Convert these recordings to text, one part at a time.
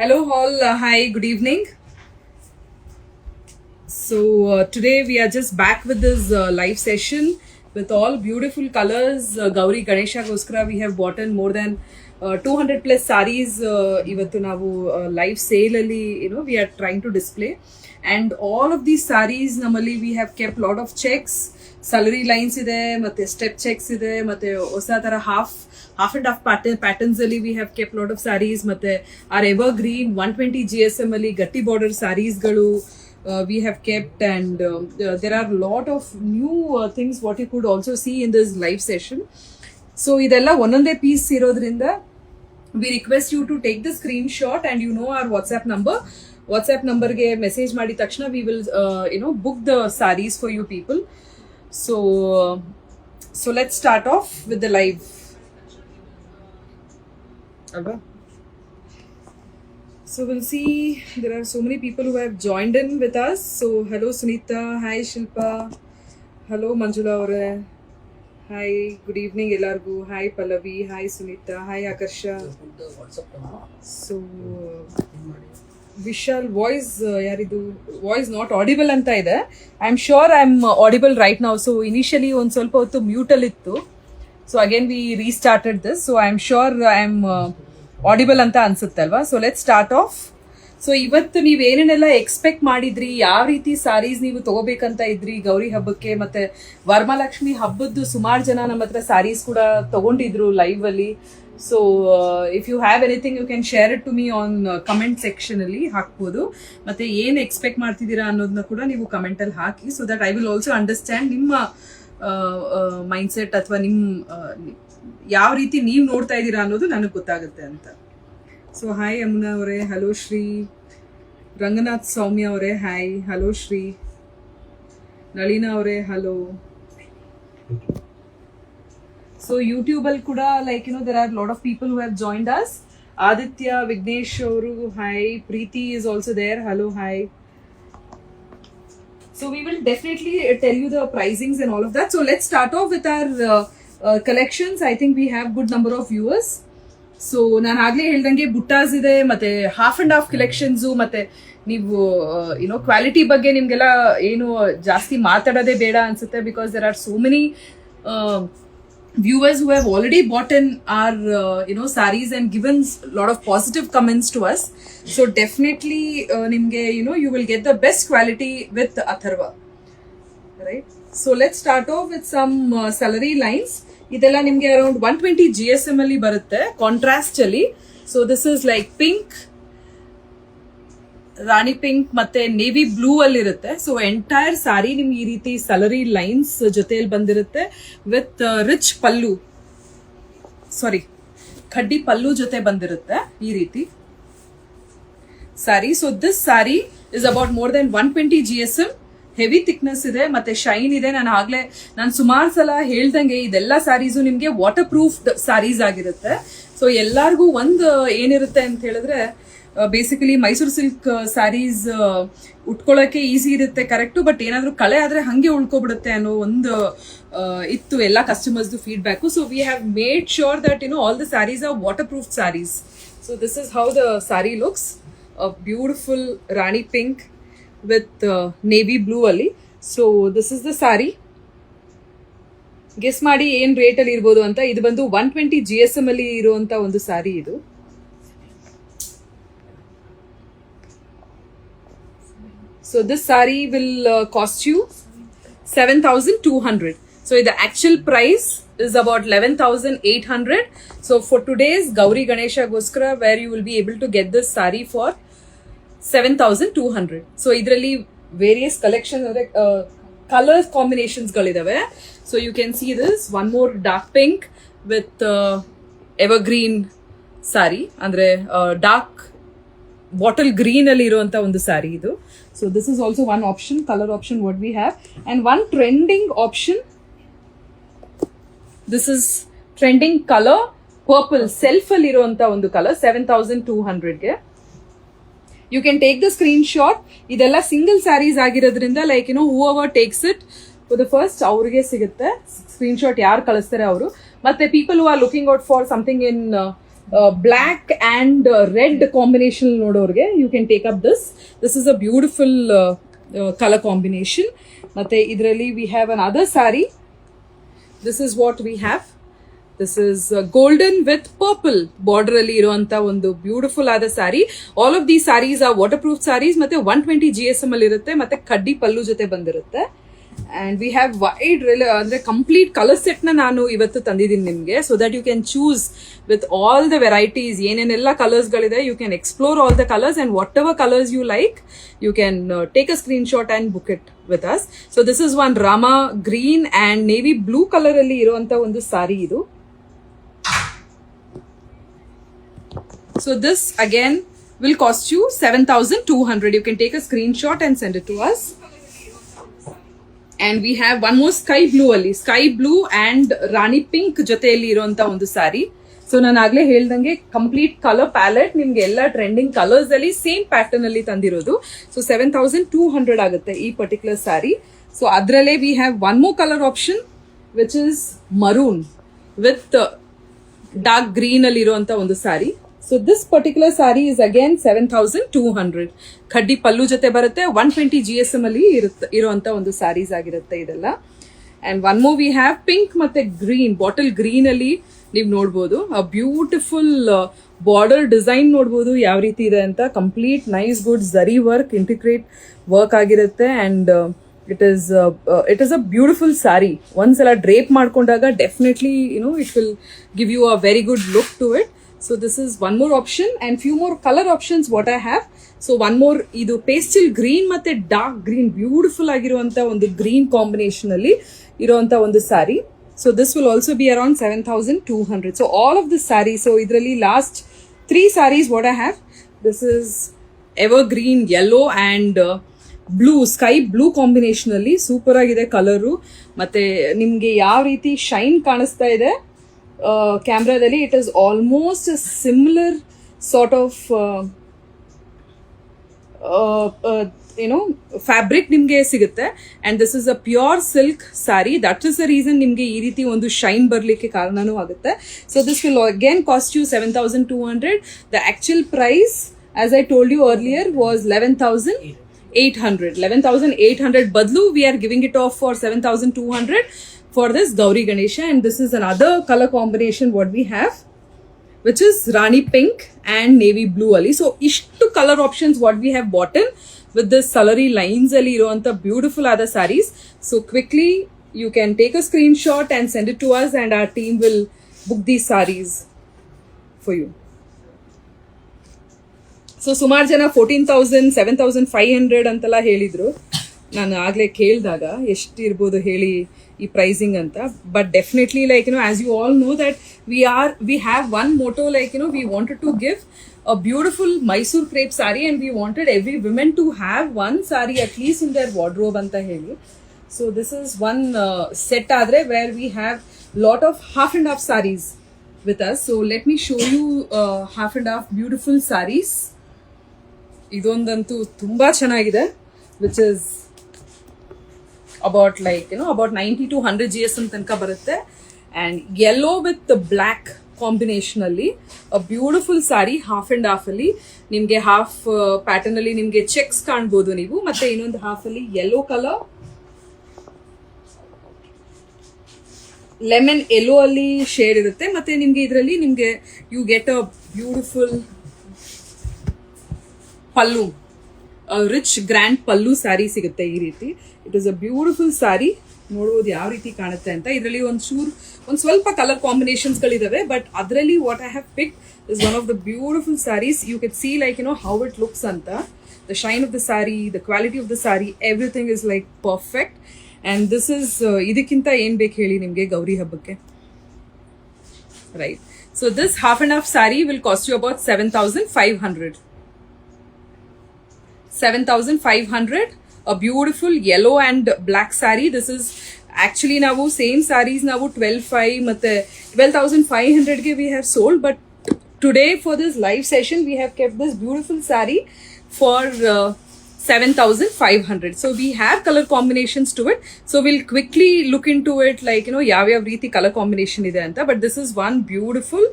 Hello all, hi, good evening. So today we are just back with this live session with all beautiful colors. Gauri Ganesha Goskara we have bought in more than 200 plus sarees. Ivattu navu live sale alli we are trying to display, and all of these sarees namali we have kept lot of checks, salary lines ide matte step checks ide matte hosa tara half and half patterns ಅಲ್ಲಿ we have kept lot of sarees. ಮತ್ತೆ our evergreen 120 GSM ಅಲ್ಲಿ ಗಟ್ಟಿ border sarees ಗಳು we have kept, and there are lot of new things what you could also see in this live session. So ಇದೆಲ್ಲ ಒಂದೊಂದೇ piece ಇರೋದ್ರಿಂದ we request you to take the screenshot, and our WhatsApp number ಗೆ message ಮಾಡಿದ ತಕ್ಷಣ we will book the sarees for you people. So let's start off with the live. So we'll see, there are so many people who have joined in with us. So hello Sunita, hi Shilpa, hello Manjula aure, hi, good evening ellargu, hi Pallavi, hi Sunita, hi Akarsha. So Vishal voice yaridu voice not audible anta ide. I'm sure I'm audible right now. So initially on ಸ್ವಲ್ಪ ಹೊತ್ತು mute ಅಲ್ಲಿ ಇತ್ತು. So again we restarted this. So I'm sure I'm audible anta ansutte alva. So let's start off. So ಇವತ್ತು ನೀವು ಏನೇನೆಲ್ಲ expect ಮಾಡಿದ್ರಿ, ಯಾವ ರೀತಿ ಸಾರೀಸ್ ನೀವು ತಗೋಬೇಕಂತ ಇದ್ರಿ ಗೌರಿ ಹಬ್ಬಕ್ಕೆ, ಮತ್ತೆ ವರಮಹಾಲಕ್ಷ್ಮಿ ಹಬ್ಬದ್ದು ಸುಮಾರು ಜನ ನಮ್ಮ ಹತ್ರ ಸಾರೀಸ್ ಕೂಡ ತಗೊಂಡಿದ್ರು ಲೈವ್ ಅಲ್ಲಿ. So if you have anything you can share it to me on comment section ಅಲ್ಲಿ ಹಾಕ್ಬೋದು. ಮತ್ತೆ ಏನ್ ಎಕ್ಸ್ಪೆಕ್ಟ್ ಮಾಡ್ತಿದ್ದೀರಾ ಅನ್ನೋದನ್ನ ಕೂಡ ನೀವು ಕಮೆಂಟ್ ಅಲ್ಲಿ ಹಾಕಿ, so that I will also understand ನಿಮ್ಮ ಮೈಂಡ್ಸೆಟ್ ಅಥವಾ ಯಾವ ರೀತಿ ನೀವು ನೋಡ್ತಾ ಇದ್ದೀರಾ ಅನ್ನೋದು ನನಗೆ ಗೊತ್ತಾಗುತ್ತೆ ಅಂತ. ಸೊ ಹಾಯ್ ಯಮುನಾ ಅವರೇ, ಹಲೋ ಶ್ರೀ. ರಂಗನಾಥ್ ಸೌಮ್ಯ ಅವರೇ ಹಾಯ್, ಹಲೋ ಶ್ರೀ. ನಳಿನಾ ಅವರೇ ಹಲೋ. ಸೊ ಯೂಟ್ಯೂಬ್ ಅಲ್ಲಿ ಕೂಡ there are lot of people who have joined us. Aditya Vignesh ಅವರು hi. Preethi is also there, hello, hi. So we will definitely tell you the pricings and all of that. So let's start off with our collections. I think we have good number of viewers. So ನಾನು ಆಗ್ಲೇ ಹೇಳ್ದಂಗೆ ಬುಟ್ಟಾಸ್ ಇದೆ, ಮತ್ತೆ half and half collections, ಮತ್ತೆ ನೀವು quality ಬಗ್ಗೆ ನಿಮ್ಗೆಲ್ಲ ಏನು ಜಾಸ್ತಿ ಮಾತಾಡೋದೇ ಬೇಡ ಅನ್ಸುತ್ತೆ, because there are so many viewers who have already bought in our sarees and given a lot of positive comments to us. So definitely nimge you will get the best quality with Atharva, right? So let's start off with some salary lines. Idella nimge around 120 GSM ಅಲ್ಲಿ ಬರುತ್ತೆ, contrast ಅಲ್ಲಿ. So this is like pink, Rani pink ಮತ್ತೆ navy blue ಅಲ್ಲಿ ಇರುತ್ತೆ. So entire ಸಾರಿ ನಿಮ್ಗೆ ಈ ರೀತಿ ಸಲರಿ lines ಜೊತೆಯಲ್ಲಿ ಬಂದಿರುತ್ತೆ ವಿತ್ ರಿಚ್ ಪಲ್ಲು, ಖಡ್ಡಿ ಪಲ್ಲು ಜೊತೆ ಬಂದಿರುತ್ತೆ ಈ ರೀತಿ sari. So this sari is about more than 120 GSM. Heavy thickness ಇದೆ ಮತ್ತೆ ಶೈನ್ ಇದೆ. ನಾನು ಸುಮಾರು ಸಲ ಹೇಳ್ದಂಗೆ ಇದೆಲ್ಲ ಸಾರೀಸು ನಿಮ್ಗೆ ವಾಟರ್ ಪ್ರೂಫ್ ಸಾರೀಸ್ ಆಗಿರುತ್ತೆ. ಸೊ ಎಲ್ಲಾರ್ಗು ಒಂದು ಏನಿರುತ್ತೆ ಅಂತ ಹೇಳಿದ್ರೆ, ಬೇಸಿಕಲಿ ಮೈಸೂರು ಸಿಲ್ಕ್ ಸ್ಯಾರೀಸ್ ಉಟ್ಕೊಳ್ಳೋಕೆ ಈಸಿ ಇರುತ್ತೆ, ಕರೆಕ್ಟು, ಬಟ್ ಏನಾದರೂ ಕಳೆ ಆದರೆ ಹಂಗೆ ಉಳ್ಕೊಬಿಡುತ್ತೆ ಅನ್ನೋ ಒಂದು ಇತ್ತು ಎಲ್ಲ ಕಸ್ಟಮರ್ಸ್ದು feedback. So we have made sure that all the sarees are waterproof sarees. So this is how the sari looks, beautiful Rani pink with navy blue ಅಲ್ಲಿ. So this is the sari. Guess ಮಾಡಿ ಏನ್ ರೇಟ್ ಅಲ್ಲಿ ಇರ್ಬೋದು ಅಂತ. ಇದು ಬಂದು 120 GSM ಅಲ್ಲಿ ಇರುವಂತ ಒಂದು ಸ್ಯಾರಿ ಇದು. So this saree will cost you 7,200. So the actual price is about 11,800. So for today's Gauri Ganesha Goskara, where you will be able to get this saree for 7,200. So idralli various collections, color combinations galidave. So you can see this one more dark pink with evergreen saree, andre dark bottle green ಅಲ್ಲಿ ಇರುವಂತ ಒಂದು ಸ್ಯಾರಿ ಇದು. So this is also one option, colour option what we have. And one trending option, this is trending colour purple, self ಅಲ್ಲಿ ಇರುವಂತ ಒಂದು colour 7,200ಗೆ. You can take the screen shot. ಇದೆಲ್ಲ single saris ಆಗಿರೋದ್ರಿಂದ whoever takes it for the first ಅವ್ರಿಗೆ ಸಿಗುತ್ತೆ screen shot, ಯಾರು ಕಳಿಸ್ತಾರೆ ಅವರು. ಮತ್ತೆ people who are looking out for something in black and red combination ನೋಡೋರಿಗೆ you can take up this is a beautiful colour combination. ಮತ್ತು ಇದರಲ್ಲಿ we have another sari. This is what we have. This is golden with purple border ಅಲ್ಲಿ ಇರುವಂತ ಒಂದು beautiful ಆದ sari. All of these saris are water proof saris. ಮತ್ತೆ 120 GSM ಅಲ್ಲಿ ಇರುತ್ತೆ, ಮತ್ತೆ ಕಡ್ಡಿ ಪಲ್ಲು ಜೊತೆ ಬಂದಿರುತ್ತೆ. ಅಂಡ್ ವಿ ಹ್ಯಾವ್ ವೈಡ್ ಅಂದ್ರೆ ಕಂಪ್ಲೀಟ್ ಕಲರ್ ಸೆಟ್ ನ ನಾನು ಇವತ್ತು ತಂದಿದ್ದೀನಿ ನಿಮ್ಗೆ, so that you can choose with all the varieties. ಏನೇನೆಲ್ಲ ಕಲರ್ಸ್ ಗಳಿದೆ, you can explore all the colours and whatever colours you like, you can take a screen shot and book it with us. So this is one Rama green and navy blue colour ಅಲ್ಲಿ ಇರುವಂತ ಒಂದು ಸಾರಿ ಇದು. So this again will cost you 7,200. You can take a screenshot and send it to us. And we have one more sky blue ali. Sky blue and Rani pink ಜೊತೆಯಲ್ಲಿ ಇರುವಂತ ಒಂದು sari. So ನಾನು ಆಗ್ಲೇ ಹೇಳ್ದಂಗೆ ಕಂಪ್ಲೀಟ್ ಕಲರ್ ಪ್ಯಾಲೆಟ್ ನಿಮ್ಗೆ ಎಲ್ಲ trending colours ಅಲ್ಲಿ same pattern ಅಲ್ಲಿ ತಂದಿರೋದು. ಸೊ 7,200 ಆಗುತ್ತೆ ಈ ಪರ್ಟಿಕ್ಯುಲರ್ ಸಾರಿ. ಸೊ ಅದರಲ್ಲೇ we have one more colour option which is maroon with dark green ಅಲ್ಲಿ ಇರುವಂತ ಒಂದು sari. So this particular sari is again 7,200. ಖಡ್ಡಿ ಪಲ್ಲು ಜೊತೆ ಬರುತ್ತೆ, 120 GSM ಅಲ್ಲಿ ಇರುವಂತ ಒಂದು ಸ್ಯಾರೀಸ್ ಆಗಿರುತ್ತೆ ಇದೆಲ್ಲ. And one more we have pink ಮತ್ತೆ ಗ್ರೀನ್, ಬಾಟಲ್ ಗ್ರೀನ್ ಅಲ್ಲಿ ನೀವು ನೋಡ್ಬೋದು ಅ ಬ್ಯೂಟಿಫುಲ್ ಬಾರ್ಡರ್ ಡಿಸೈನ್ ನೋಡ್ಬೋದು ಯಾವ ರೀತಿ ಇದೆ ಅಂತ. Complete nice good zari work, integrate work ಆಗಿರುತ್ತೆ. And it is a beautiful sari. ಒಂದ್ಸಲ ಡ್ರೇಪ್ ಮಾಡ್ಕೊಂಡಾಗ definitely it will give you a very good look to it. So this is one more option and few more color options what I have. So one more idu pastel green ಮತ್ತೆ dark green beautiful ಆಗಿರುವಂತ ಒಂದು green combination ಅಲ್ಲಿ ಇರುವಂತ ಒಂದು saree. So this will also be around 7,200. So all of this saree, so ಇದರಲ್ಲಿ last 3 sarees what I have. This is evergreen yellow and blue, sky blue combination ಅಲ್ಲಿ super ಆಗಿದೆ colour. ಮತ್ತೆ ನಿಮ್ಗೆ ಯಾವ ರೀತಿ ಶೈನ್ ಕಾಣಿಸ್ತಾ ಇದೆ ಕ್ಯಾಮ್ರಾದಲ್ಲಿ, it is almost similar sort of fabric ನಿಮಗೆ ಸಿಗುತ್ತೆ. And this is a pure silk sari. That is the reason ನಿಮಗೆ ಈ ರೀತಿ ಒಂದು ಶೈನ್ ಬರಲಿಕ್ಕೆ ಕಾರಣನೂ ಆಗುತ್ತೆ. So this will again cost you 7,200. The actual price as I told you earlier was 11,800. 11,800 ಬದಲು we are giving it off for 7,200 for this Gauri Ganesha. And this is another color combination what we have, which is Rani pink and navy blue ali. So ishtu color options what we have bought in with this salary lines ali iruanta beautiful other sarees. So quickly you can take a screenshot and send it to us and our team will book these sarees for you. So ಸುಮಾರು ಜನ 14,000 7,500 ಅಂತೆಲ್ಲ ಹೇಳಿದ್ರು. ನಾನು ಆಗ್ಲೇ ಕೇಳಿದಾಗ ಎಷ್ಟು ಇರ್ಬೋದು ಹೇಳಿ ಈ ಪ್ರೈಸಿಂಗ್ ಅಂತ. But definitely like as you all know that we have one motto like we wanted to give a beautiful Mysore crepe sari and we wanted every women to have one sari at least in their wardrobe ಅಂತ ಹೇಳಿ. So this is one set ಆದ್ರೆ where we have lot of half and half saris with us. So let me show you half and half beautiful saris. ಇದೊಂದಂತೂ ತುಂಬಾ ಚೆನ್ನಾಗಿದೆ, which is about about 90 to 100 GSM ತನಕ ಬರುತ್ತೆ. And yellow with black combination ಅಲ್ಲಿ a beautiful sari. Half and half ಅಲ್ಲಿ ನಿಮ್ಗೆ half pattern ಅಲ್ಲಿ ನಿಮ್ಗೆ cheques ಕಾಣ್ಬೋದು ನೀವು, ಮತ್ತೆ ಇನ್ನೊಂದು ಹಾಫ್ ಅಲ್ಲಿ ಯೆಲ್ಲೋ ಕಲರ್ ಲೆಮನ್ ಯೆಲ್ಲೋ ಅಲ್ಲಿ ಶೇಡ್ ಇರುತ್ತೆ. ಮತ್ತೆ ನಿಮ್ಗೆ ಇದರಲ್ಲಿ ನಿಮ್ಗೆ you get a beautiful pallu, rich grand pallu sari ಸಿಗುತ್ತೆ ಈ ರೀತಿ. It is a beautiful sari. ನೋಡ್ಬೋದು ಯಾವ ರೀತಿ ಕಾಣುತ್ತೆ ಅಂತ. ಇದರಲ್ಲಿ ಒಂದು ಸ್ವಲ್ಪ ಕಲರ್ ಕಾಂಬಿನೇಷನ್ಸ್ ಗಳಿದಾವೆ, ಬಟ್ ಅದರಲ್ಲಿ what I have pick is one of the beautiful saris. You can see like how it looks ಅಂತ. The shine of the sari, the quality of the sari, everything is like perfect. And this is ಇದಕ್ಕಿಂತ ಏನ್ ಬೇಕು ಹೇಳಿ ನಿಮ್ಗೆ ಗೌರಿ ಹಬ್ಬಕ್ಕೆ, right? So this half and half sari will cost you about 7,500. 7,500. A beautiful yellow and black saree. This is actually ನಾವು same saris ನಾವು 12,500 ಮತ್ತೆ 12,500 ಗೆ we have sold, but today for this live session we have kept this beautiful saree for 7,500. So we have color combinations to it. So we'll quickly look into it, like ಯಾವ ರೀತಿ color combination ಇದೆ ಅಂತ. But this is one beautiful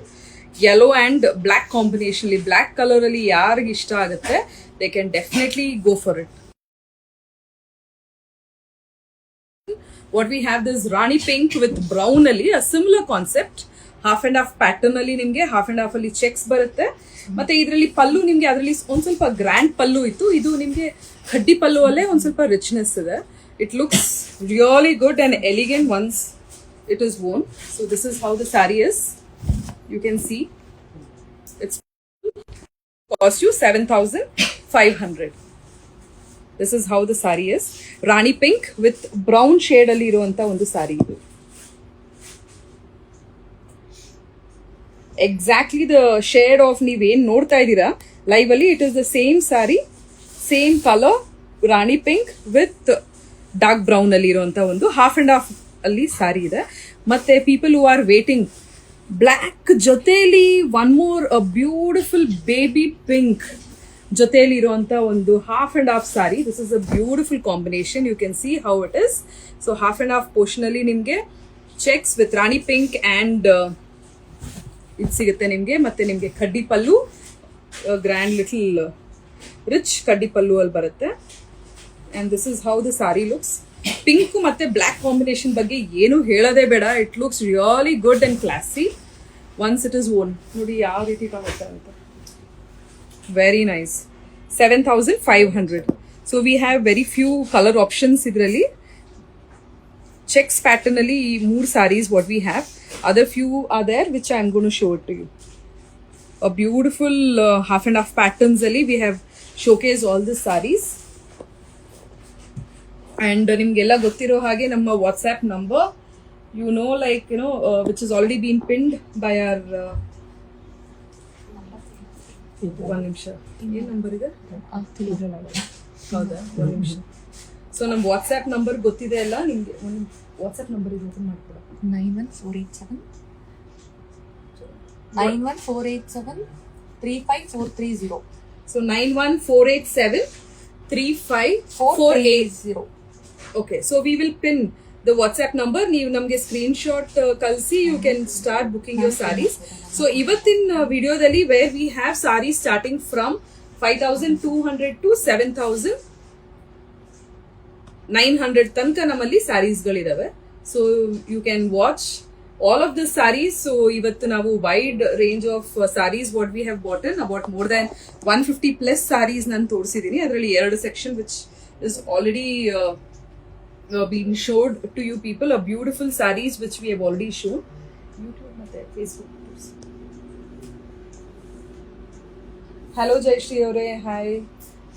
yellow and black combination ಅಲ್ಲಿ black color ಅಲ್ಲಿ ಯಾರಿಗೆ ಇಷ್ಟ ಆಗುತ್ತೆ they can definitely go for it. What we have this Rani pink with brown ಅಲ್ಲಿ a similar concept, half and half pattern ಅಲ್ಲಿ ನಿಮಗೆ half and half ಅಲ್ಲಿ cheques ಬರುತ್ತೆ. ಮತ್ತೆ ಇದರಲ್ಲಿ ಪಲ್ಲು ನಿಮಗೆ ಅದರಲ್ಲಿ ಒಂದ್ ಸ್ವಲ್ಪ ಗ್ರ್ಯಾಂಡ್ ಪಲ್ಲು ಇತ್ತು, ಇದು ನಿಮಗೆ ಕಡ್ಡಿ ಪಲ್ಲು ಅಲ್ಲೇ ಒಂದ್ ಸ್ವಲ್ಪ ರಿಚ್ನೆಸ್ ಇದೆ. It looks really good and elegant once it is worn. So this is how the saree is. You can see it's cost you 7,500. This is how the saree is. Rani pink with brown shade alli iruanta ಒಂದು saree ಇದು. Exactly the shade of ನೀವೇನ್ ನೋಡ್ತಾ ಇದ್ದೀರಾ live ಅಲ್ಲಿ, it is the same saree, same color, Rani pink with dark brown ಅಲ್ಲಿ ಇರುವಂತ ಒಂದು half and half ಅಲ್ಲಿ ಸಾರಿ ಇದೆ. ಮತ್ತೆ people who are waiting, black ಜೊತೆಲಿ one more beautiful baby pink ಜೊತೆಲಿ ಇರುವಂತ ಒಂದು half and half sari. This is a beautiful combination. You can see how it is. So half and half portion ಅಲ್ಲಿ ನಿಮ್ಗೆ checks with rani pink and ಇದು ಸಿಗುತ್ತೆ ನಿಮ್ಗೆ. ಮತ್ತೆ ನಿಮ್ಗೆ ಕಡ್ಡಿ ಪಲ್ಲು, ಗ್ರ್ಯಾಂಡ್ ಲಿಟಲ್ ರಿಚ್ ಕಡ್ಡಿ ಪಲ್ಲು ಅಲ್ಲಿ ಬರುತ್ತೆ. And this is how the sari looks. Pink ಮತ್ತೆ ಬ್ಲ್ಯಾಕ್ ಕಾಂಬಿನೇಷನ್ ಬಗ್ಗೆ ಏನು ಹೇಳೋದೇ ಬೇಡ. It looks really good and classy once it is on. ನೋಡಿ ಯಾವ ರೀತಿ ಕಾಣುತ್ತೆ ಅಂತ. Very nice. 7,500. So we have very few colour options ಇದರಲ್ಲಿ. ಚೆಕ್ಸ್ ಪ್ಯಾಟರ್ನ್ ಅಲ್ಲಿ ಈ 3 saris what we have. Other few are there which I am going to show it to you. A beautiful half and half patterns ಅಲ್ಲಿ we have showcase all this saris. And ನಿಮ್ಗೆಲ್ಲ ಗೊತ್ತಿರೋ ಹಾಗೆ ನಮ್ಮ WhatsApp number, you know like you know which is already been pinned by our ಒಂದು ನಿಮಿಷ ಏನು number ಇದೆ ಹೌದಾ, ಒಂದು ನಿಮಿಷ. ಸೊ ನಮ್ಮ ವಾಟ್ಸ್ಆ್ಯಪ್ ನಂಬರ್ ಗೊತ್ತಿದೆ ಅಲ್ಲ ನಿಮಗೆ. ಒಂದು ವಾಟ್ಸ್ಆ್ಯಪ್ ನಂಬರ್ ಇದು open ಮಾಡ್ಕೊಡ. 9148735430. So 9148735480. Okay, so we will pin the WhatsApp number. ನೀವು ನಮಗೆ ಸ್ಕ್ರೀನ್ಶಾಟ್ ಕಳಿಸಿ you can start booking your saris. So ಇವತ್ತಿನ ವಿಡಿಯೋದಲ್ಲಿ where we have saris starting from 5,200 to 7,900 ತನಕ ನಮ್ಮಲ್ಲಿ ಸ್ಯಾರೀಸ್ಗಳಿದಾವೆ. So you can watch all of this saris. So ಇವತ್ತು ನಾವು wide range of saris what we have bought in about more than 150+ saris ನಾನು ತೋರಿಸಿದ್ದೀನಿ. ಅದರಲ್ಲಿ 2 section which is already being showed to you people, a beautiful sarees which we have already shown. YouTube ಮತ್ತೆ Facebook. Hello Jayashree avare, hi.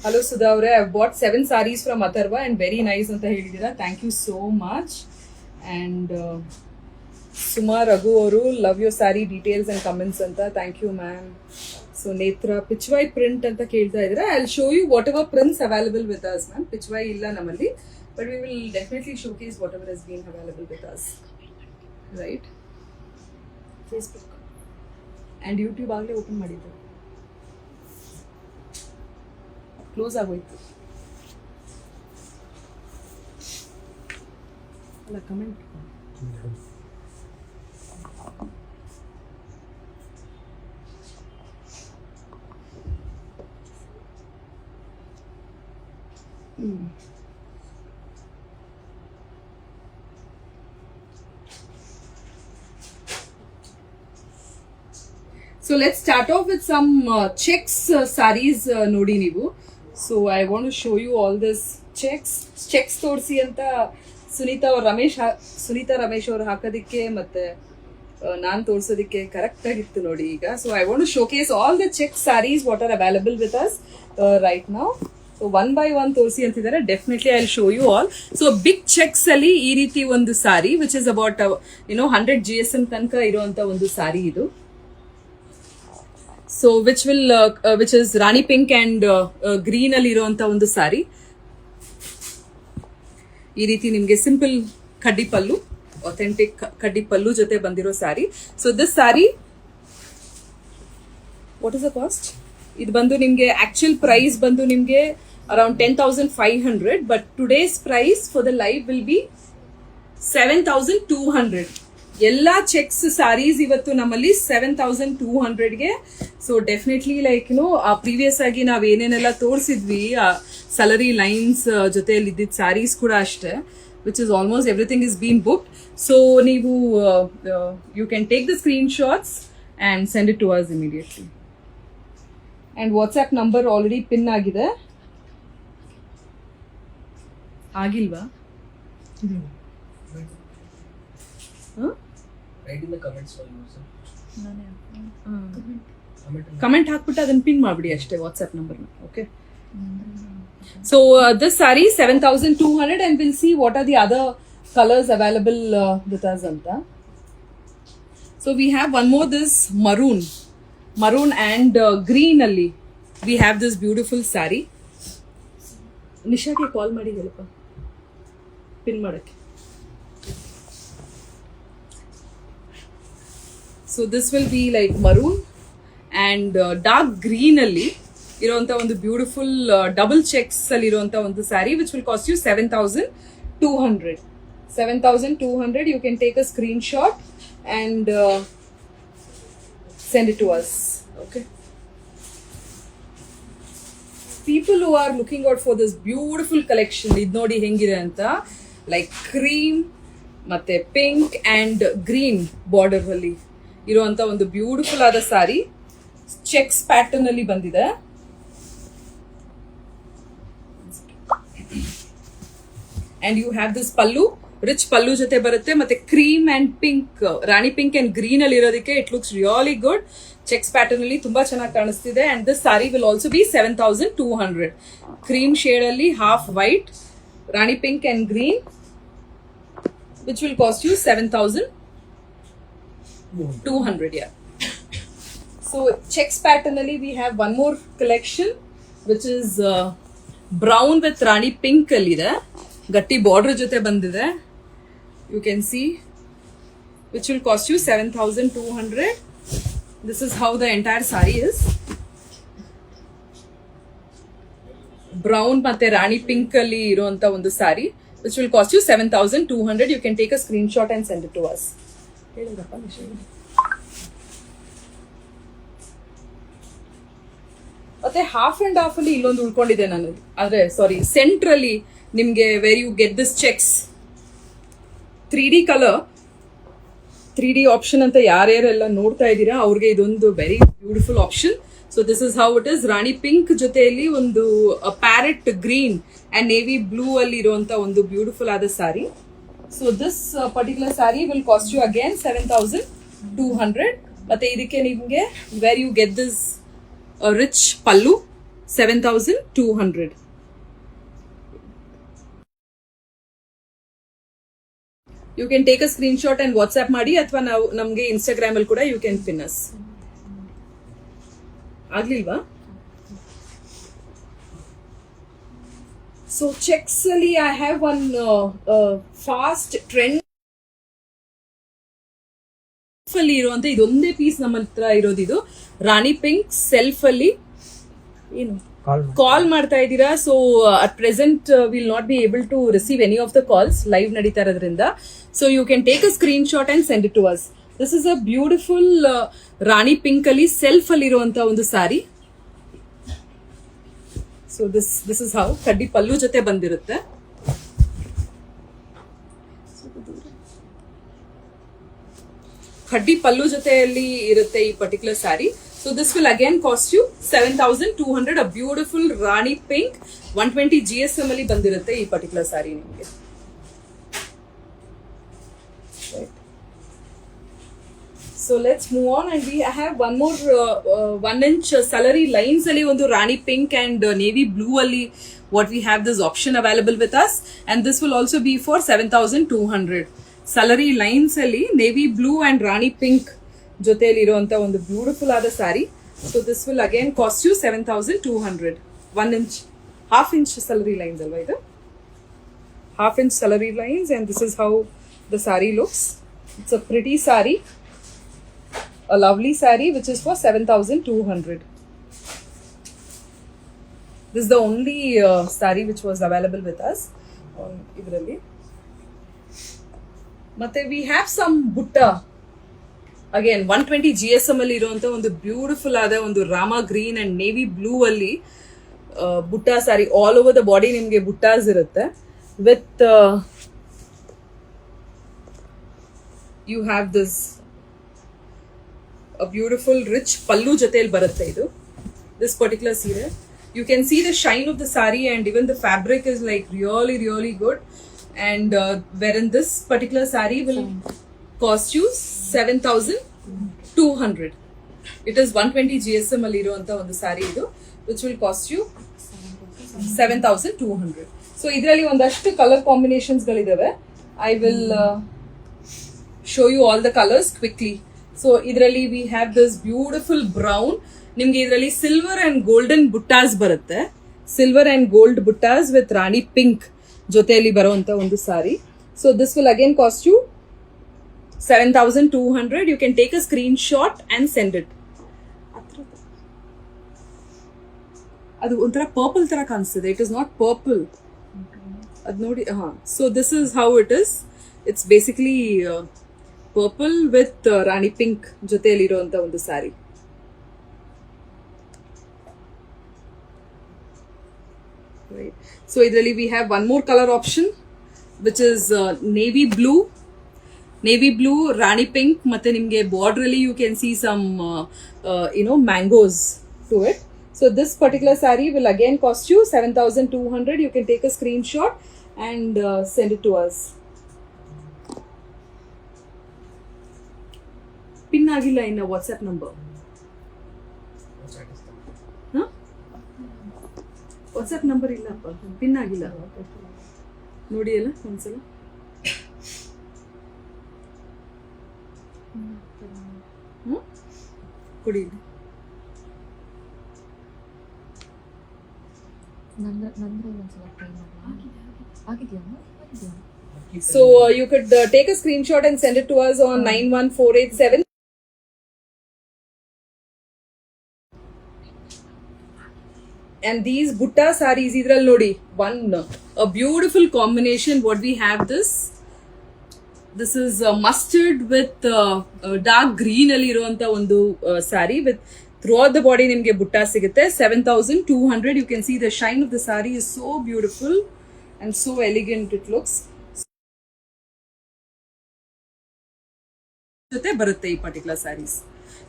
Hello Sudha avare, I have bought 7 sarees from Atharva and very nice anta helidira. Thank you so much. And Suma Raghu avaru, love your saree details and comments anta. Thank you ma'am. So Netra Pichwai print anta kelta idira. I'll show you whatever prints available with us ma'am. Pichwai illa namalli, but we will definitely showcase whatever has been available with us, right? Facebook and YouTube ಆಗಲೇ open ಮಾಡಿದ್ದು, close ಆಗೋಯ್ತು ಅಲ್ಲ. Comment So let's start off with some checks sarees ನೋಡಿ ನೀವು. So I want to show you all this checks ತೋರಿಸಿ ಅಂತ ಸುನೀತಾ ರಮೇಶ್ ಅವರು ಹಾಕೋದಿಕ್ಕೆ ಮತ್ತೆ ನಾನು ತೋರಿಸೋದಕ್ಕೆ ಕರೆಕ್ಟ್ ಆಗಿತ್ತು ನೋಡಿ ಈಗ. So I want to showcase all the check saris what are available with us right now. So 1 by 1 ತೋರಿಸಿ ಅಂತಿದ್ದಾರೆ. Definitely I show you all. So big checks ಅಲ್ಲಿ ಈ ರೀತಿ ಒಂದು sari which is about 100 GSM ತನಕ ಇರುವಂತ ಒಂದು ಸಾರಿ ಇದು. So which is Rani pink and green ಅಲ್ಲಿ ಇರುವಂತ ಒಂದು ಸಾರಿ. ಈ ರೀತಿ ನಿಮ್ಗೆ ಸಿಂಪಲ್ ಕಡ್ಡಿ ಪಲ್ಲು, ಅಥೆಂಟಿಕ್ ಕಡ್ಡಿ ಪಲ್ಲು ಜೊತೆ ಬಂದಿರೋ sari. So this sari what is the cost? ಇದು ಬಂದು ನಿಮ್ಗೆ ಆಕ್ಚುಯಲ್ ಪ್ರೈಸ್ ಬಂದು ನಿಮ್ಗೆ around 10,500, but today's price for the live will be 7,200. ಎಲ್ಲಾ ಚೆಕ್ಸ್ ಸಾರೀಸ್ ಇವತ್ತು ನಮ್ಮಲ್ಲಿ 7200ಗೆ. ಸೊ ಡೆಫಿನೆಟ್ಲಿ ಲೈಕ್ ಆ ಪ್ರೀವಿಯಸ್ ಆಗಿ ನಾವ್ ಏನೇನೆಲ್ಲ ತೋರಿಸಿದ್ವಿ ಸಲರಿ ಲೈನ್ಸ್ ಜೊತೆಯಲ್ಲಿ ಇದ್ದಿದ್ದ ಸಾರೀಸ್ ಕೂಡ ಅಷ್ಟೇ, which is almost everything is been booked. So ನೀವು you can take the screen shots and send it to us immediately. And WhatsApp number already pin ಆಗಿದೆ. ಆಗಿಲ್ವಾ? ಕಮೆಂಟ್ ಹಾಕ್ಬಿಟ್ಟು ಅದನ್ನ ಪಿನ್ ಮಾಡ್ಬಿಡಿ ಅಷ್ಟೇ ವಾಟ್ಸ್ಆಪ್ ನಂಬರ್ನ. Okay, so this sorry 7200 and we'll see what are the other colors available with us anta. So we have one more, this maroon and green alli we have this beautiful saree. Nisha ke call ಮಾಡಿ ಹೇಳಪ್ಪ pin ಮಾಡಕ್ಕೆ. So this will be like maroon and dark green alli ಇರುವಂತ ಒಂದು beautiful double cheques ಅಲ್ಲಿ ಇರುವಂತ ಒಂದು sari which will cost you 7200. 7200. You can take a screenshot and send it to us. Okay. People who are looking out for this beautiful collection, ಇದು ನೋಡಿ ಹೆಂಗಿದೆ ಅಂತ, like cream ಮತ್ತೆ ಪಿಂಕ್ ಅಂಡ್ ಗ್ರೀನ್ ಬಾರ್ಡರ್ ಅಲ್ಲಿ ಇರುವಂತ ಒಂದು ಬ್ಯೂಟಿಫುಲ್ ಆದ ಸಾರಿ cheques pattern ಅಲ್ಲಿ ಬಂದಿದೆ. And you have this pallu, rich pallu ಜೊತೆ ಬರುತ್ತೆ, ಮತ್ತೆ cream and pink, rani pink and green ಅಲ್ಲಿ ಇರೋದಕ್ಕೆ it looks really good. Checks pattern ಅಲ್ಲಿ ತುಂಬಾ ಚೆನ್ನಾಗಿ ಕಾಣಿಸ್ತಿದೆ. And this sari will also be 7200. Cream shade ಅಲ್ಲಿ half white, rani pink and green, which will cost you 7200. Yeah. So checks pattern ಅಲ್ಲಿ we have one more collection which is brown with rani pink ಅಲ್ಲಿ ಇದೆ, ಗಟ್ಟಿ border ಜೊತೆ ಬಂದಿದೆ. You can see which will cost you 7200. This is how the entire sari is. Brown ಮತ್ತೆ rani pink ಅಲ್ಲಿ ಇರುವಂತ ಒಂದು sari which will cost you 7200. You can take a screen shot and send it to us. ಹೇಳಿದ್ರಪ್ಪ ಮತ್ತೆ half and half ಅಲ್ಲಿ ಇಲ್ಲೊಂದು ಉಳ್ಕೊಂಡಿದೆ ನನ್ನದು, ಆದ್ರೆ ಸಾರಿ ಸೆಂಟ್ರಲ್ಲಿ ನಿಮ್ಗೆ where you get this checks 3D colour, 3D option ಅಂತ ಯಾರ್ಯಾರೆಲ್ಲ ನೋಡ್ತಾ ಇದ್ದೀರಾ ಅವ್ರಿಗೆ ಇದೊಂದು very beautiful option. So this is how it is. Rani pink ಜೊತೆಯಲ್ಲಿ ಒಂದು parrot green and navy blue ಅಲ್ಲಿ ಇರುವಂತ ಒಂದು ಬ್ಯೂಟಿಫುಲ್ ಆದ sari. So this particular sari will cost you again 7200. ಮತ್ತೆ ಇದಕ್ಕೆ ನಿಮ್ಗೆ where you get this rich pallu 7200. You can take a screen shot and WhatsApp ಮಾಡಿ, ಅಥವಾ ನಾವು ನಮ್ಗೆ ಇನ್ಸ್ಟಾಗ್ರಾಮ್ ಅಲ್ಲಿ ಕೂಡ ಯು ಕ್ಯಾನ್ ಪಿನ್ ಅಸ್. ಆಗ್ಲಿಲ್ವಾ? ಸೊ ಚೆಕ್ಸ್ ಅಲ್ಲಿ I have one fast trend ಅಲ್ಲಿ ಇರುವಂತ ಇದೊಂದೇ ಪೀಸ್ ನಮ್ಮ ಹತ್ರ ಇರೋದು. ಇದು ರಾಣಿ ಪಿಂಕ್ ಸೆಲ್ಫ್ ಅಲ್ಲಿ ಏನು ಕಾಲ್ ಮಾಡ್ತಾ ಇದ್ದೀರಾ. So at present will not be able to receive any of the calls, live ನಡೀತಾ ಇರೋದ್ರಿಂದ. So you can take a screen shot and send it to us. This is a beautiful Rani pink ಅಲ್ಲಿ self ಅಲ್ಲಿ ಇರುವಂತ ಒಂದು sari. So this is how ಕಡ್ಡಿ ಪಲ್ಲು ಜೊತೆ ಬಂದಿರುತ್ತೆ. ಕಡ್ಡಿ ಪಲ್ಲು ಜೊತೆಯಲ್ಲಿ ಇರುತ್ತೆ ಈ particular sari. So this will again cost you 7200. A beautiful Rani pink 120 GSM ಅಲ್ಲಿ ಬಂದಿರುತ್ತೆ ಈ ಪರ್ಟಿಕ್ಯುಲರ್ ಸ್ಯಾರಿ ನಿಮಗೆ. So let's move on and we have one more 1 inch salary lines ಅಲ್ಲಿ ಒಂದು rani pink and navy blue ಅಲ್ಲಿ what we have this option available with us, and this will also be for 7200. Salary lines ಅಲ್ಲಿ navy blue and rani pink ಜೊತೆಯಲ್ಲಿ ಇರುವಂತ ಒಂದು beautiful ಆದ sari. So this will again cost you 7200. 1 inch, half inch salary lines alva idu, half inch salary lines, and this is how the saree looks. It's a pretty saree, a lovely saree which is for 7200. This is the only saree which was available with us on idralli. ಮತ್ತೆ we have some ಬುಟ್ಟ again 120 GSM ಅಲ್ಲಿ ಇರುವಂತ ಒಂದು beautiful ಆದ ಒಂದು Rama green and navy blue ಅಲ್ಲಿ ಬುಟ್ಟ sari all over the body ನಿಮ್ಗೆ ಬುಟ್ಟಾಸ್ ಇರುತ್ತೆ with you have this a beautiful rich pallu ಜೊತೆಯಲ್ಲಿ ಬರುತ್ತೆ ಇದು this particular ಸೀರೆ you can see the shine of the sari and even the fabric is like really good and wherein this particular sari will cost you 7,200 it is 120 GSM ಅಲ್ಲಿ ಇರುವಂತ ಒಂದು ಸಾರಿ ಇದು which will cost you 7,200 so ಇದರಲ್ಲಿ ಒಂದಷ್ಟು colour combinations ಗಳಿದಾವೆ I will show you all the colors quickly so ಇದರಲ್ಲಿ we have this beautiful brown ನಿಮ್ಗೆ ಇದರಲ್ಲಿ ಸಿಲ್ವರ್ ಅಂಡ್ ಗೋಲ್ಡನ್ ಬುಟ್ಟಾಸ್ ಬರುತ್ತೆ silver and gold buttas with rani pink ಜೊತೆಯಲ್ಲಿ ಬರುವಂತ ಒಂದು sari so this will again cost you 7,200 you can take a screen shot and send it ಅದು ಒಂಥರ purple ತರ ಕಾಣಿಸ್ತಿದೆ ಇಟ್ ಇಸ್ ನಾಟ್ ಪರ್ಪಲ್ ಅದು ನೋಡಿ so this is how it is it's basically purple with rani pink ಜೊತೆಯಲ್ಲಿ ಇರುವಂತ ಒಂದು ಸಾರಿ right so idರಲ್ಲಿ we have one more color option which is navy blue rani pink ಮತ್ತೆ ನಿಮಗೆ border ಅಲ್ಲಿ you can see some mangoes to it so this particular saree will again cost you 7,200 you can take a screenshot and send it to us pin ಆಗಿಲ್ಲ in a WhatsApp number WhatsApp number ಇಲ್ಲಪ್ಪ pin ಆಗಿಲ್ಲ ನೋಡಿ ಅಲ್ಲ ಒಂದ್ಸಲ ಕೊಡಿ so you could take a screen shot and send it to us on 91487 and these butta sarees idral nodi one a beautiful combination what we have this is mustard with dark green alli iruanta ondu saree with throughout the body nimge butta sigutte 7,200 you can see the shine of the saree is so beautiful and so elegant it looks jote barutte ee particular sarees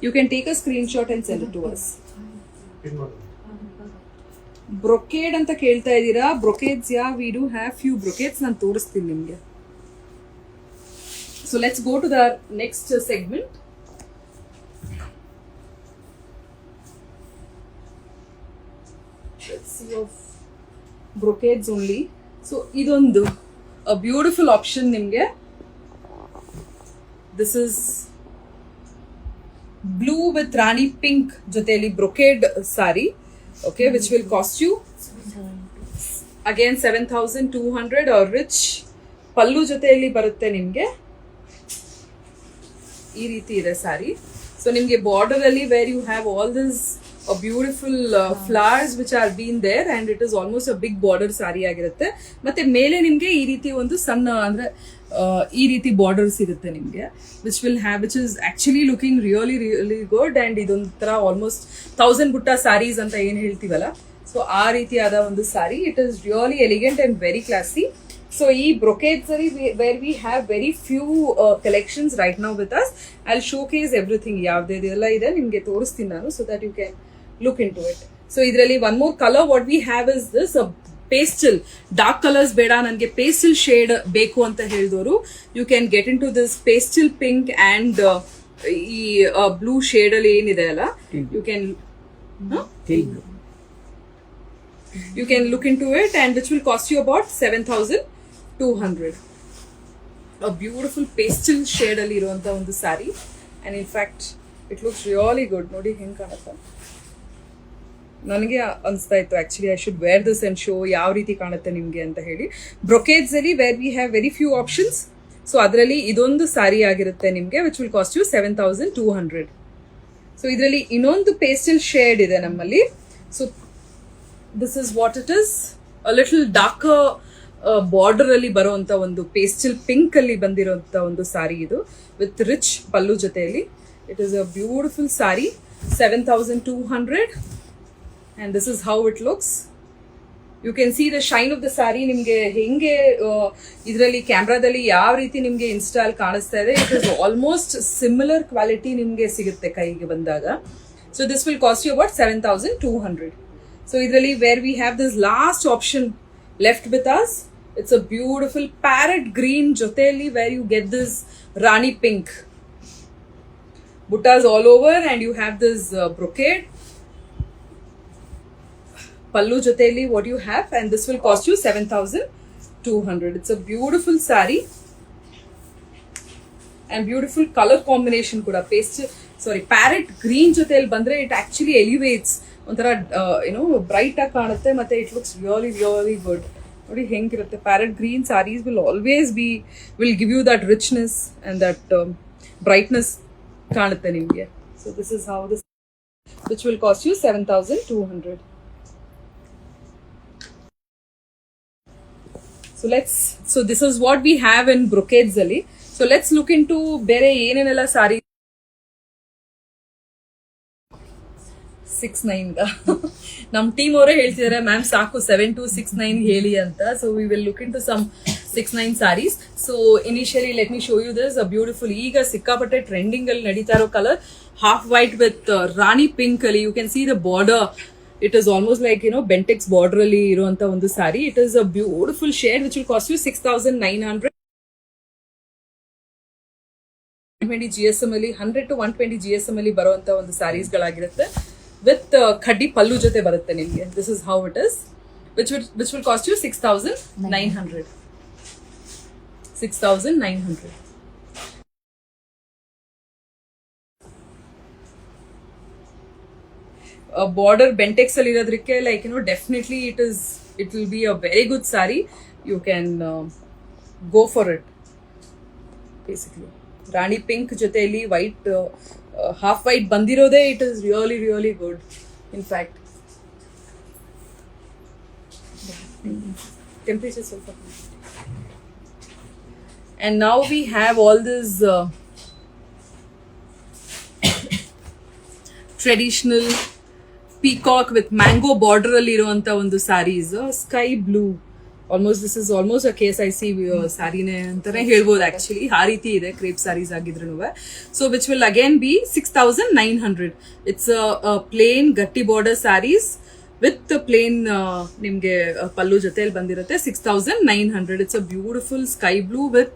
you can take a screenshot and send it to us brocade ಅಂತ ಕೇಳ್ತಾ ಇದ್ದೀರಾ brocades we do have few brocades ನಾನು ತೋರಿಸ್ತೀನಿ ನಿಮಗೆ so let's go to the next segment brocades only so ಇದೊಂದು beautiful option ನಿಮಗೆ this is blue with rani pink ಜೊತೆಯಲ್ಲಿ brocade sari okay which will cost you again 7,200 or rich pallu ಜೊತೆಯಲ್ಲಿ ಬರುತ್ತೆ ನಿಮಗೆ ಈ ರೀತಿ ಇದೆ ಸಾರಿ ಸೊ ನಿಮಗೆ ಬಾರ್ಡರ್ ಅಲ್ಲಿ where you have all this beautiful flowers which are been there and it is almost a big border sari ಆಗಿರುತ್ತೆ ಮತ್ತೆ ಮೇಲೆ ನಿಮಗೆ ಈ ರೀತಿ ಒಂದು ಸಣ್ಣ ಅಂದ್ರೆ ಈ ರೀತಿ ಬಾರ್ಡರ್ಸ್ ಇರುತ್ತೆ ನಿಮಗೆ which is actually looking really good and ಇದೊಂಥರ ಆಲ್ಮೋಸ್ಟ್ 1,000 ಬುಟ್ಟ ಸಾರೀಸ್ ಅಂತ ಏನ್ ಹೇಳ್ತೀವಲ್ಲ ಸೊ ಆ ರೀತಿಯಾದ ಒಂದು sari it is really elegant and very classy so ಈ ಬ್ರೊಕೇಡ್ಸ್ ಅಲ್ಲಿ where we have very few collections right now with us I showcase everything ಯಾವ್ದೆಲ್ಲ ಇದೆ ನಿಮ್ಗೆ ತೋರಿಸ್ತೀನಿ ನಾನು so that you can look into it so ಇದರಲ್ಲಿ one more colour what we have is this pastel dark colours ಬೇಡ ನನಗೆ pastel shade ಬೇಕು ಅಂತ ಹೇಳಿದವರು you can get into this pastel pink and ಈ blue shade ಅಲ್ಲಿ ಏನಿದೆ ಅಲ್ಲ you can look into it and which will cost you about 7,200 a beautiful pastel shade ಅಲ್ಲಿ ಇರುವಂತ ಒಂದು ಸಾರಿ and in fact it looks really good ನೋಡಿ ಹೆಂಗ್ ಕಾಣುತ್ತೆ ನನಗೆ ಅನಿಸ್ತಾ ಇತ್ತು actually I should wear this and show ಯಾವ ರೀತಿ ಕಾಣುತ್ತೆ ನಿಮಗೆ ಅಂತ ಹೇಳಿ ಬ್ರೊಕೇಡ್ಸ್ ಅಲ್ಲಿ where we have very few options so ಅದರಲ್ಲಿ ಇದೊಂದು ಸಾರಿ ಆಗಿರುತ್ತೆ ನಿಮಗೆ which will cost you 7,200 so ಇದರಲ್ಲಿ ಇನ್ನೊಂದು ಪೇಸ್ಟಲ್ ಶೇಡ್ ಇದೆ ನಮ್ಮಲ್ಲಿ so this is what it is a little darker border ಅಲ್ಲಿ ಬರುವಂತ ಒಂದು ಪೇಸ್ಟಲ್ ಪಿಂಕ್ ಅಲ್ಲಿ ಬಂದಿರುವಂತ ಒಂದು ಸಾರಿ ಇದು ವಿತ್ ರಿಚ್ ಪಲ್ಲು ಜೊತೆಯಲ್ಲಿ. It is a beautiful sorry. 7,200 and this is how it looks. You can see the shine of the saree. ನಿಮಗೆ ಹೆಂಗೆ ಇದರಲ್ಲಿ ಕ್ಯಾಮ್ರಾದಲ್ಲಿ ಯಾವ ರೀತಿ ನಿಮಗೆ ಇನ್ಸ್ಟಾಲ್ ಕಾಣಿಸ್ತಾ ಇದೆ, it is almost similar quality ನಿಮಗೆ ಸಿಗುತ್ತೆ ಕೈಗೆ ಬಂದಾಗ. So this will cost you about 7,200. So ಇದರಲ್ಲಿ where we have this last option left with us, it's a beautiful parrot green ಜೊತೆಯಲ್ಲಿ where you get this rani pink buttas all over and you have this brocade pallu joteli what you have, and this will cost you 7,200. It's a beautiful saree and beautiful color combination kuda. Parrot green joteli bandre it actually elevates ontara bright ಆಗಿ ಕಾಣುತ್ತೆ ಮತ್ತೆ it looks really really good. ನೋಡಿ ಹೆಂಗಿರುತ್ತೆ. parrot green sarees will give you that richness and that brightness ಕಾಣುತ್ತೆ ನಿಮಗೆ. So this is how this, which will cost you 7,200. So this is what we have in brocades ಅಲ್ಲಿ. So let's look into ಬೇರೆ ಏನೇನೆಲ್ಲ ಸಾರಿ. 6,900 ನಮ್ಮ team ಅವರೇ ಹೇಳ್ತಿದ್ದಾರೆ ma'am ಸಾಕು 7,269 ಹೇಳಿ ಅಂತ. So we will look into some 6,900 sarees. So initially let me show you this, a beautiful ಈಗ ಸಿಕ್ಕಾಪಟ್ಟೆ ಟ್ರೆಂಡಿಂಗ್ ಅಲ್ಲಿ ನಡೀತಾ ಇರೋ colour half white with rani pink ಅಲ್ಲಿ. You can see the border, it is almost like Bentex border ಅಲ್ಲಿ ಇರುವಂತ ಒಂದು sari. It is a beautiful shade which will cost you 6,900. 120 GSM ಅಲ್ಲಿ 100 to 120 GSM ಅಲ್ಲಿ ಬರುವಂತ ಒಂದು ಸ್ಯಾರೀಸ್ ಗಳಾಗಿರುತ್ತೆ ವಿತ್ ಖಡ್ಡಿ ಪಲ್ಲು ಜೊತೆ ಬರುತ್ತೆ ನಿಮಗೆ. This is how it is, which will cost you 6,900. 6,900. Border Bentex ಅಲ್ಲಿ ಇರೋದಕ್ಕೆ like definitely it will be a very good sari. You can go for it. Basically rani pink ಜೊತೆಯಲ್ಲಿ ವೈಟ್ ಹಾಫ್ ವೈಟ್ ಬಂದಿರೋದೇ it is really really good. In fact temperature ಸ್ವಲ್ಪ. And now we have all this traditional peacock with mango border ಅಲ್ಲಿ ಇರುವಂತ ಒಂದು sarees. Sky blue, almost this is almost a case I see ಸ್ಯಾರಿನೇ ಅಂತಾನೆ ಹೇಳ್ಬೋದು actually. ಆ ರೀತಿ ಇದೆ ಕ್ರೇಪ್ ಸ್ಯಾರೀಸ್ ಆಗಿದ್ರು. So which will again be 6,900. It's plain ಗಟ್ಟಿ ಬಾರ್ಡರ್ ಸ್ಯಾರೀಸ್ ವಿತ್ ಪ್ಲೇನ್ ನಿಮ್ಗೆ ಪಲ್ಲು ಜೊತೆಯಲ್ಲಿ ಬಂದಿರುತ್ತೆ. 6,900. It's a beautiful sky blue with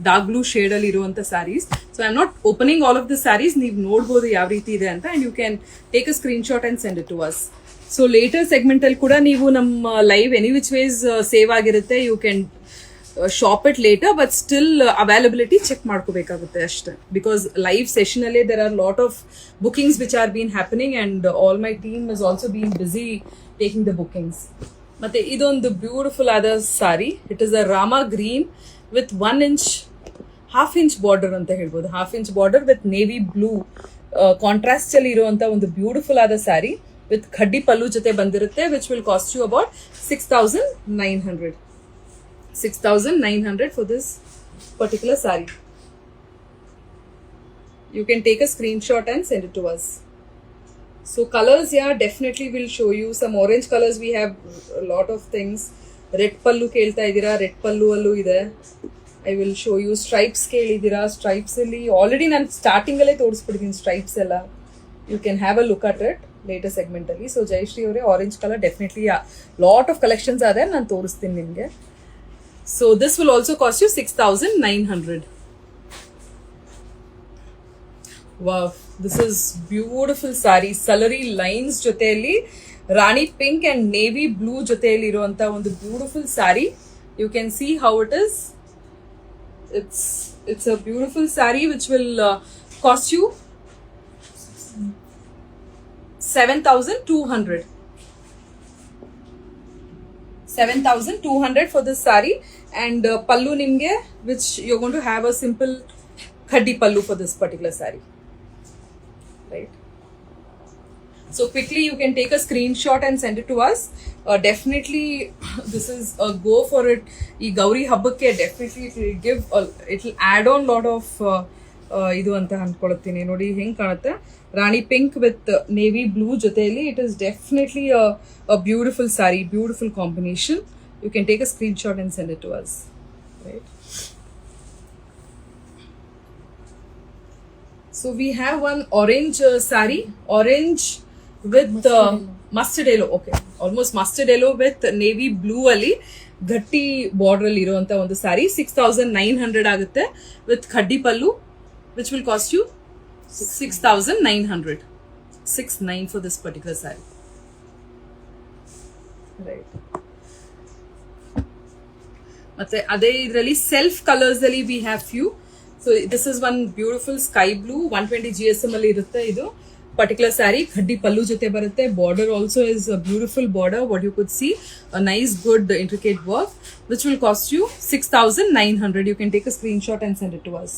dark blue shade ಅಲ್ಲಿ ಇರುವಂತ sarees. So I am not opening all of the sarees, ನೀವು ನೋಡ್ಬೋದು ಯಾವ ರೀತಿ ಇದೆ ಅಂತ, and you can take a screen shot and send it to us. So later segment ಅಲ್ಲಿ ಕೂಡ ನೀವು ನಮ್ಮ live any which ways save ಆಗಿರುತ್ತೆ. You can shop it later, but still availability check ಮಾಡ್ಕೋಬೇಕಾಗುತ್ತೆ ಅಷ್ಟೇ. ಬಿಕಾಸ್ ಲೈವ್ ಸೆಷನ್ ಅಲ್ಲೇ there are lot of bookings which are been happening and all my team has also been busy taking the bookings. ಮತ್ತೆ ಇದೊಂದು beautiful ಆದ sari. It is a Rama green with 1 inch half inch border ಅಂತ ಹೇಳ್ಬೋದು. Half inch border with navy blue contrast ಅಲ್ಲಿ ಇರುವಂತ ಒಂದು beautiful ಆದ ಸಾರಿ with khaddi ಪಲ್ಲು ಜೊತೆ ಬಂದಿರುತ್ತೆ, which will cost you about 6,900. 6,900 for this particular saree. You can take a screenshot and send it to us. So colors, yeah, definitely will show you some orange colors. We have a lot of things. Red pallu kelta idira, red pallu allu ide. I will show you stripes kelidira. Stripes alli already nan starting alle ತೋರಿಸ್ಬಿಡ್ತೀನಿ stripes ಎಲ್ಲ. You can have a look at it later segment ಅಲ್ಲಿ. So Jayashree ಅವರೇ orange color definitely lot of collections are there, ನಾನು ತೋರಿಸ್ತೀನಿ ನಿಮಗೆ. So this will also cost you 6,900. Wow, this is beautiful saree. Salary lines ಜೊತೆಯಲ್ಲಿ ರಾಣಿ pink and navy blue ಜೊತೆಯಲ್ಲಿ ಇರುವಂತ ಒಂದು beautiful saree. You can see how it is. It's a beautiful saree which will cost you 7,200. 7,200 for this saree, and pallu nimge, which you're going to have a simple khaddi pallu for this particular saree, right? So quickly you can take a screenshot and send it to us. Definitely this is a go for it. Ee Gauri Habbakke definitely it will add on lot of idu anta ankolತೀನಿ ನೋಡಿ ಹೆಂಗ್ ಕಾಣುತ್ತೆ ರಾಣಿ pink with navy blue ಜೊತೆಯಲ್ಲಿ. It is definitely a beautiful saree, beautiful combination. You can take a screenshot and send it to us, right? So we have one orange saree, orange with mustard yellow. Okay, almost mustard yellow with navy blue ali gatti border ಅಲ್ಲಿ ಇರುವಂತ ಒಂದು saree. 6900 ಆಗುತ್ತೆ with khaddi pallu, which will cost you 6900. 69 for this particular saree, right? ಮತ್ತೆ ಅದೇ ಇದರಲ್ಲಿ self colors ಅಲ್ಲಿ we have few. So this is one beautiful sky blue 120 GSM ಅಲ್ಲಿ ಇರುತ್ತೆ ಇದು particular saree. khaddi pallu jote barutte. Border also is a beautiful border, what you could see, a nice good intricate work, which will cost you 6900. You can take a screenshot and send it to us.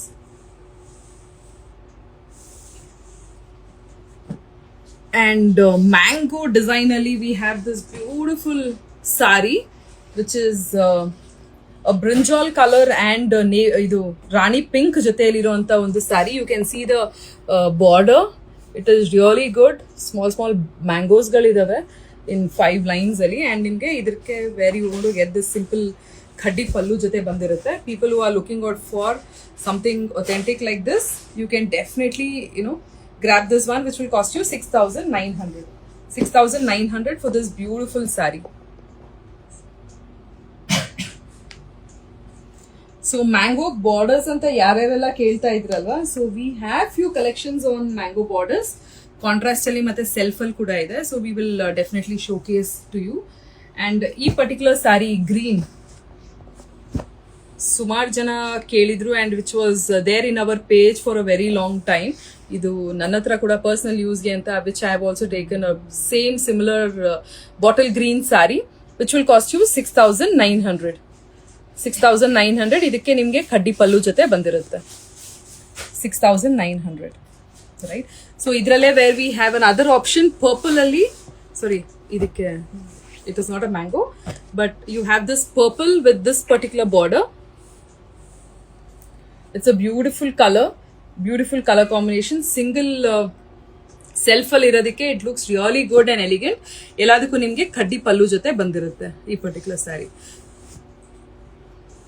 And mango design ali we have this beautiful saree which is a brinjal color and idu rani pink joteli iruvanta ondu saree. You can see the border. It is really good. Small mangoes galidave in 5 lines ali, and nimge idarke where you want to get this simple khaddi pallu jote bandirutte. People who are looking out for something authentic like this, you can definitely grab this one, which will cost you 6900. 6900 for this beautiful saree. So mango borders anta ಯಾರ್ಯಾರೆಲ್ಲ ಕೇಳ್ತಾ ಇದ್ರಲ್ವಾ, so we have few collections on mango borders. Contrast ಅಲ್ಲಿ ಮತ್ತೆ self ಅಲ್ಲಿ ಕೂಡ ಇದೆ, so we will definitely showcase to you. And ಈ particular saree green ಸುಮಾರು ಜನ ಕೇಳಿದ್ರು, and which was there in our page for a very long time. ಇದು ನನ್ನ ಹತ್ರ ಕೂಡ ಪರ್ಸನಲ್ ಯೂಸ್ಗೆ ಅಂತ, which I have also taken a similar bottle green saree, which will cost you 6900. 6900. ಇದಕ್ಕೆ ನಿಮಗೆ ಖಡ್ಡಿ ಪಲ್ಲು ಜೊತೆ ಬಂದಿರುತ್ತೆ 6900, right? ಸೊ ಇದರಲ್ಲೇ wear we have an other option purple ಅಲ್ಲಿ, ಸಾರಿ ಇದಕ್ಕೆ it is not a mango, but you have this purple with this particular border. It's a beautiful color combination. Single self ಅಲ್ಲಿ ಇರೋದಕ್ಕೆ it looks really good and elegant. ಎಲ್ಲದಕ್ಕೂ ನಿಮಗೆ ಖಡ್ಡಿ ಪಲ್ಲು ಜೊತೆ ಬಂದಿರುತ್ತೆ ಈ particular saree.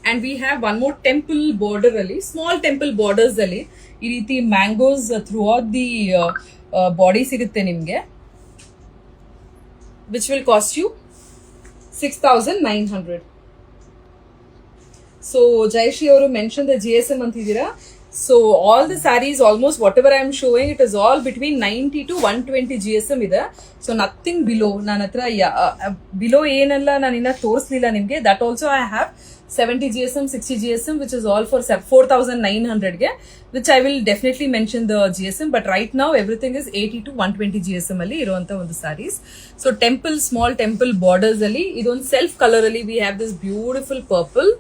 And we have one more temple border ali, small temple borders ali ee reeti mangoes throughout the body sirutte nimge, which will cost you 6900. So Jayashree avaru mentioned the GSM antidira. So all the sarees, almost whatever I am showing, it is all between 90 to 120 GSM ide. So nothing below. Nanatra below ಏನಲ್ಲ ನಾನು ಇನ್ನ ತೋರಿಸಲಿಲ್ಲ ನಿಮಗೆ. That also I have 70 GSM, 60 GSM, which is all for 4900 ge, which I will definitely mention the GSM. But right now everything is 80 to 120 GSM ಅಲ್ಲಿ ಇರುವಂತ ಒಂದು sarees. So temple, small temple borders ಅಲ್ಲಿ ಇದೊಂದು self color ಅಲ್ಲಿ we have this beautiful purple.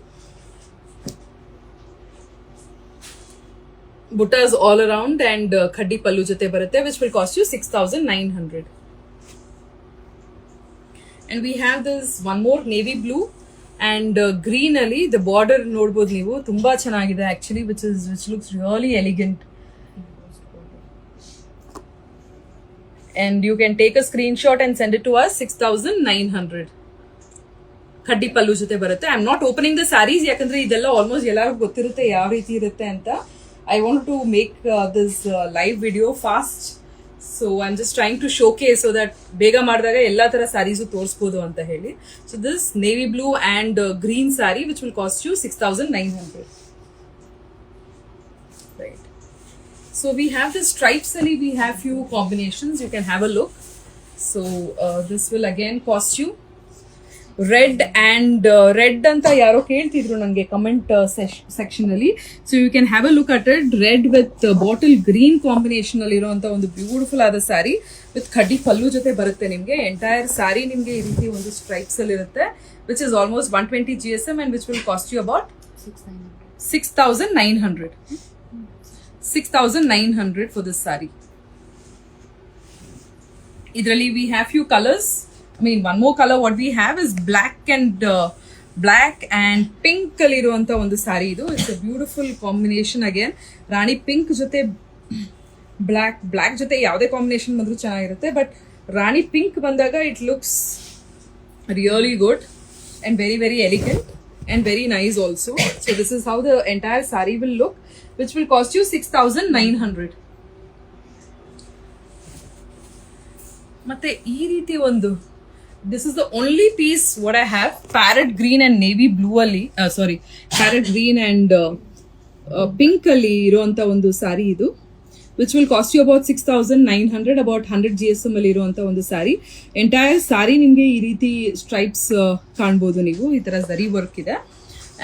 Buttas all around and khaddi pallu jote barutte, which will cost you 6900. And we have this one more navy blue and green ali. The border ನೋಡಬಹುದು ನೀವು, ತುಂಬಾ ಚೆನ್ನಾಗಿದೆ actually, which looks really elegant. And you can take a screenshot and send it to us. 6900 khaddi pallu jote barutte. I am not opening the sarees yakandre idella almost ಎಲ್ಲರಿಗೂ ಗೊತ್ತಿರುತ್ತೆ ಯಾವ ರೀತಿ ಇರುತ್ತೆ ಅಂತ. I wanted to make this live video fast, so I'm just trying to showcase so that ಬೇಗ ಮಾಡಿದಾಗ ಎಲ್ಲಾ ತರ sarees ತೋರಿಸಬಹುದು ಅಂತ ಹೇಳಿ. So this navy blue and green saree, which will cost you 6900, right? So we have the stripes ali, we have few combinations, you can have a look. So this will again cost you red and red anta yaro keltidru nange comment section alli. So you can have a look at it. Red with bottle green combination alli iruvanta ಒಂದು beautiful ಆದ saree with khaddi pallu jote barutte nimge. Entire saree nimge ee ರೀತಿ ಒಂದು stripes ಅಲ್ಲಿ ಇರುತ್ತೆ, which is almost 120 GSM and which will cost you about 6900. 6900 for this saree. Idrali we have few colors. I mean, one more color what we have is black and pink ಅಲ್ಲಿ ಇರುವಂತ ಒಂದು ಸಾರಿ ಇದು. It's a beautiful combination. Again Rani pink ಜೊತೆ block ಜೊತೆ ಯಾವುದೇ combination ಬಂದರೂ ಚೆನ್ನಾಗಿರುತ್ತೆ, but Rani pink ಬಂದಾಗ it looks really good and very very elegant and very nice also. So this is how the entire sari will look, which will cost you 6,900. ಮತ್ತೆ ಈ ರೀತಿ ಒಂದು, this is the only piece what I have, parrot green and navy blue ಅಲ್ಲಿ parrot green and pink ಅಲ್ಲಿ ಇರುವಂತ ಒಂದು ಸಾರಿ ಇದು, which will cost you about 6,900, about 100 GSM ಅಲ್ಲಿ ಇರುವಂತ ಒಂದು ಸಾರಿ. ಎಂಟೈರ್ ಸಾರಿ ನಿಮಗೆ ಈ ರೀತಿ ಸ್ಟ್ರೈಪ್ಸ್ ಕಾಣ್ಬೋದು ನೀವು, ಈ ತರ ಜರಿ ವರ್ಕ್ ಇದೆ.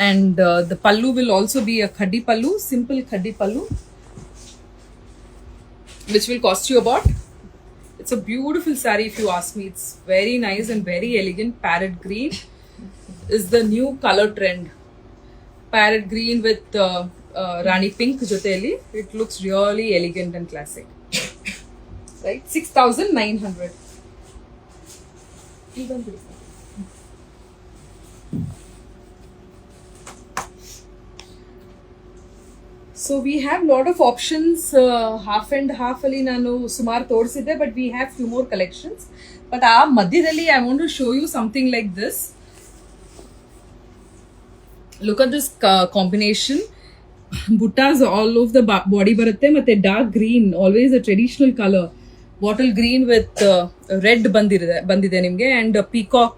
And the pallu will also be a khaddi pallu, simple khaddi pallu, which will cost you about, it's a beautiful saree if you ask me. It's very nice and very elegant. Parrot green is the new color trend. Parrot green with Rani pink joteli. It looks really elegant and classic. Right? 6,900. So we have lot of options. Half and half ali nanu sumar ತೋರಿಸಿದೆ, but we have few more collections. But ಆ ಮಧ್ಯದಲ್ಲಿ I want to show you something like this. Look at this combination. Buttas all over the body ಬರುತ್ತೆ, ಮತ್ತೆ dark green, always a traditional color, bottle green with red ಬಂದಿದೆ ನಿಮಗೆ, and peacock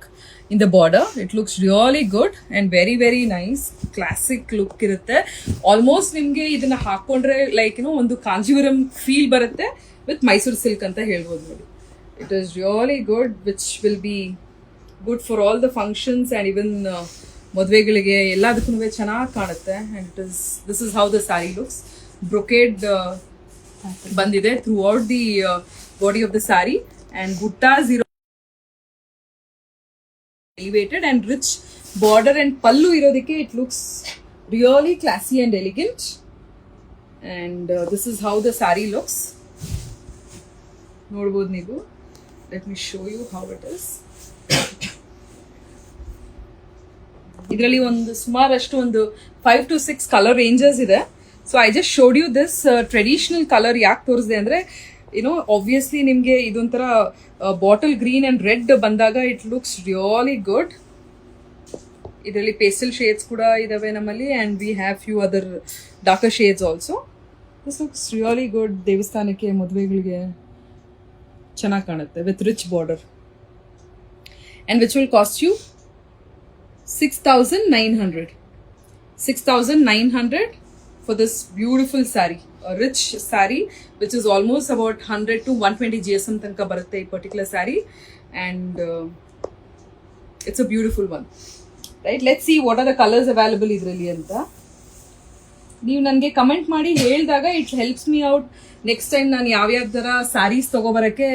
in the border. It looks really good and very very nice, classic look ಇರುತ್ತೆ. Almost ನಿಮಗೆ ಇದನ್ನ ಹಾಕೊಂಡ್ರೆ like ಒಂದು Kanjeevaram feel ಬರುತ್ತೆ with ಮೈಸೂರು ಸಿಲ್ಕ್ ಅಂತ ಹೇಳ್ಬೋದು ನೋಡಿ. It is really good, which will be good for all the functions and even ಮದುವೆಗಳಿಗೆ ಎಲ್ಲದಕ್ಕೂ ಚೆನ್ನಾಗಿ ಕಾಣುತ್ತೆ. And this is how the saree looks. Brocade ಬಂದಿದೆ throughout the body of the saree, and buttas elevated and rich border and pallu irodike it looks really classy and elegant. And this is how the saree looks. ನೋಡಬಹುದು ನೀವು. Let me show you how it is. ಇದರಲ್ಲಿ ಒಂದು ಸುಮಾರಷ್ಟು ಒಂದು 5 to 6 colour ranges ಇದೆ. So I just showed you this traditional colour. ಯಾಕೆ ತೋರಿಸಿದೆ ಅಂದರೆ ಆಬ್ವಿಯಸ್ಲಿ ನಿಮಗೆ ಇದೊಂಥರ ಬಾಟಲ್ ಗ್ರೀನ್ ಅಂಡ್ ರೆಡ್ ಬಂದಾಗ ಇಟ್ ಲುಕ್ಸ್ ರಿಯಲಿ ಗುಡ್. ಇದರಲ್ಲಿ ಪೇಸ್ಟಲ್ ಶೇಡ್ಸ್ ಕೂಡ ಇದಾವೆ ನಮ್ಮಲ್ಲಿ, and we have few other darker shades also. This looks really good. ದೇವಸ್ಥಾನಕ್ಕೆ ಮದುವೆಗಳಿಗೆ ಚೆನ್ನಾಗಿ ಕಾಣುತ್ತೆ with rich border, and which will cost you 6,900. 6,900 for this beautiful saree, a rich saree which is almost about 100 to 120 GSM tanka barutte ee particular saree, and it's a beautiful one. Right, let's see what are the colors available idralli anta. ನೀವು ನನಗೆ comment ಮಾಡಿ ಹೇಳಿದಾಗ it helps me out. Next time ನಾನು ಯಾವ್ಯಾವ ಥರ ಸ್ಯಾರೀಸ್ ತೊಗೊಬರೋಕ್ಕೆ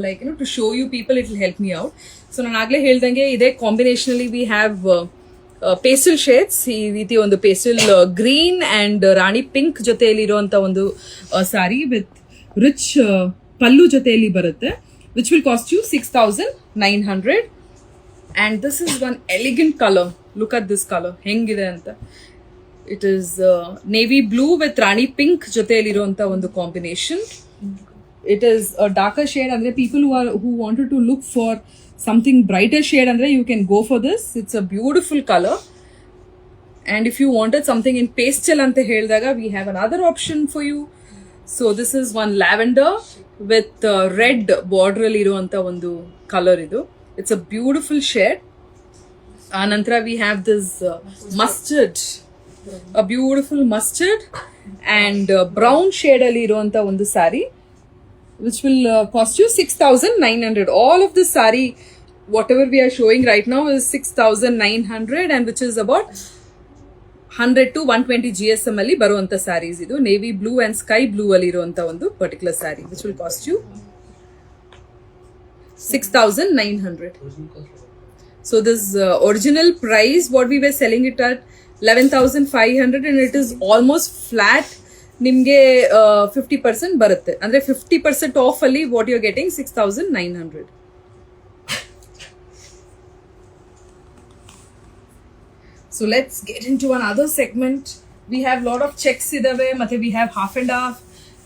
like to show you people it will help me out. So ನಾನು ಆಗಲೇ ಹೇಳ್ದಂಗೆ ಇದೇ ಕಾಂಬಿನೇಷನಲ್ಲಿ ವಿ ಹ್ಯಾವ್ ಪೇಸ್ಟಲ್ ಶೇಡ್ಸ್. ಈ ರೀತಿ ಒಂದು pastel green and rani pink ಜೊತೆಯಲ್ಲಿ ಇರುವಂಥ ಒಂದು ಸ್ಯಾರಿ ವಿತ್ ರಿಚ್ ಪಲ್ಲು ಜೊತೆಯಲ್ಲಿ ಬರುತ್ತೆ, which will cost you 6,900. And this is one elegant colour. Look at this colour ಹೆಂಗಿದೆ ಅಂತ. It is navy blue with Rani pink ಜೊತೆಯಲ್ಲಿರುವಂತ ಒಂದು combination. It is a darker shade, ಅಂದ್ರೆ people who wanted to look for something brighter shade ಅಂದ್ರೆ you can go for this. It's a beautiful color. And if you wanted something in pastel ಅಂತ ಹೇಳಿದಾಗ we have another option for you. So this is one lavender with red border ಅಲ್ಲಿ ಇರುವಂತ ಒಂದು colour ಇದು. It's a beautiful shade. ಆನಂತರ we have this mustard, a beautiful mustard and brown shade ಅಲ್ಲಿ ಇರುವಂತ ಒಂದು saree, which will cost you 6,900. All of this saree, whatever we are showing right now, is 6,900, and which is about 100 to 120 GSM ಅಲ್ಲಿ ಬರುವಂತ sarees. ಇದು navy blue and sky blue ಅಲ್ಲಿ ಇರುವಂತ ಒಂದು particular saree, which will cost you 6,900. So this original price what we were selling it at 11,500, and it is almost flat ನಿಮಗೆ 50% ಬರುತ್ತೆ. ಅಂದ್ರೆ 50% off ಅಲ್ಲಿ what you are getting 6,900. So let's get into another segment. We have lot of checks idave, ಮತ್ತೆ we have half and half,